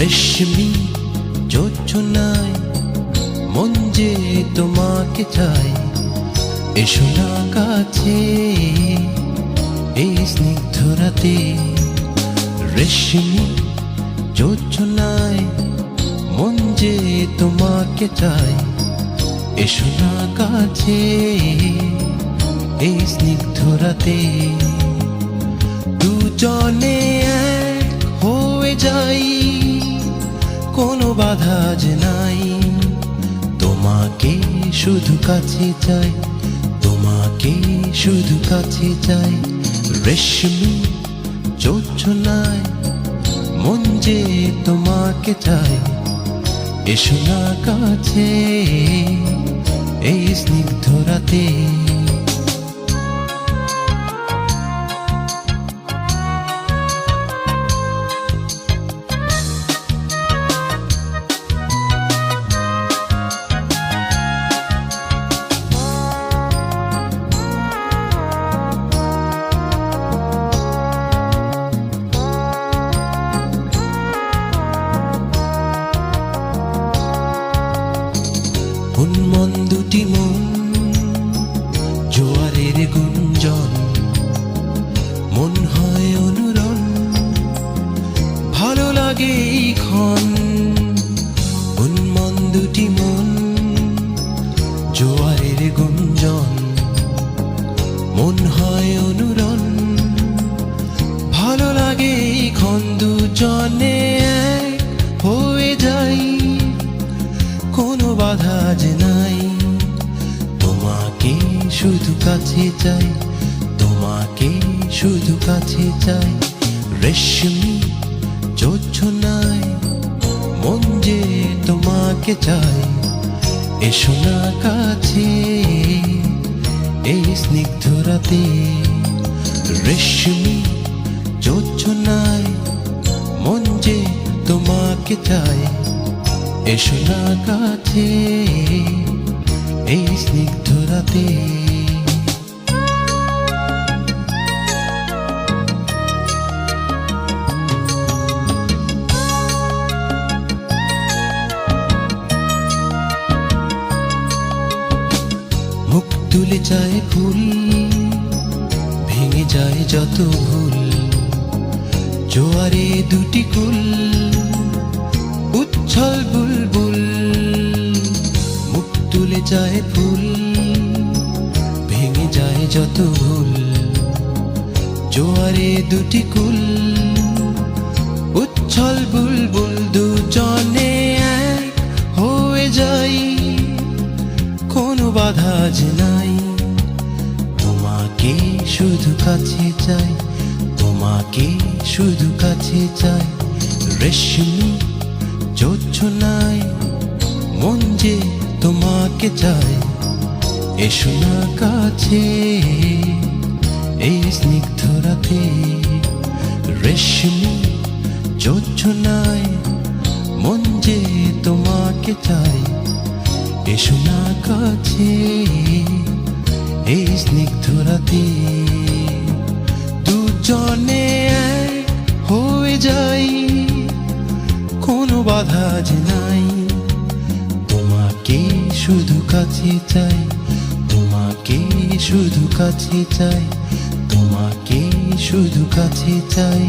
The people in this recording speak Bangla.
রেশমি যোজনায় মন যে তোমাকে চাই, এসো না কাছে এই স্নিগ্ধ রাতে। রেশমি যোজনায় মন যে তোমাকে চাই, এসো না কাছে এই স্নিগ্ধ রাতে। দুজনে এক হয়ে যাই, কোনো বাধা যে নাই। তোমাকে শুধু কাছে চাই, তোমাকে শুধু কাছে চাই। রেশমি যোজনায় মন যে তোমাকে চাই, এসো না কাছে এই স্নিগ্ধ রাতে। মন দুটি মন জোয়ারের গুঞ্জন, মন হয় অনুরণ, ভালো লাগে এই ক্ষণ। মন দুটি মন জোয়ারের গুঞ্জন, মন হয় অনুরণ, ভালো লাগে এই ক্ষণ। দুজনে এক হয়ে যাই, কোনো বাধা যে নাই। তোমাকে শুধু কাছে চাই, তোমাকে শুধু কাছে চাই। রেশমি যোজনায় মন যে তোমাকে চাই, এসো না কাছে এই স্নিগ্ধ রাতে। রেশমি যোজনায় মন যে তোমাকে চাই, এসো না কাছে এই স্নিগ্ধ রাতে। মুখ তুলে যায় ফুল, ভেঙে যায় যত ভুল। জোয়ারে দুটি কুল, উচ্ছল বুলবুল। মুখ তুলে যায় ফুল, ভেঙে যায় যত ভুল। জোয়ারে দুটি কুল, উচ্ছল বুলবুল। দুজনে এক হয়ে যাই, কোনো বাধা যে নাই। তোমাকে শুধু কাছে চাই, তোমাকে শুধু কাছে চাই। রেশমি যোজনায় মন যে তোমাকে চাই, এসো না কাছে এই স্নিগ্ধ রাতে। রেশমি যোজনায় মন যে তোমাকে চাই, এসো না কাছে এই স্নিগ্ধ রাতে। দুজনে এক হয়ে যাই, কোনো বাধা যে নাই। তোমাকে শুধু কাছে চাই, তোমাকে শুধু কাছে চাই, তোমাকে শুধু কাছে চাই।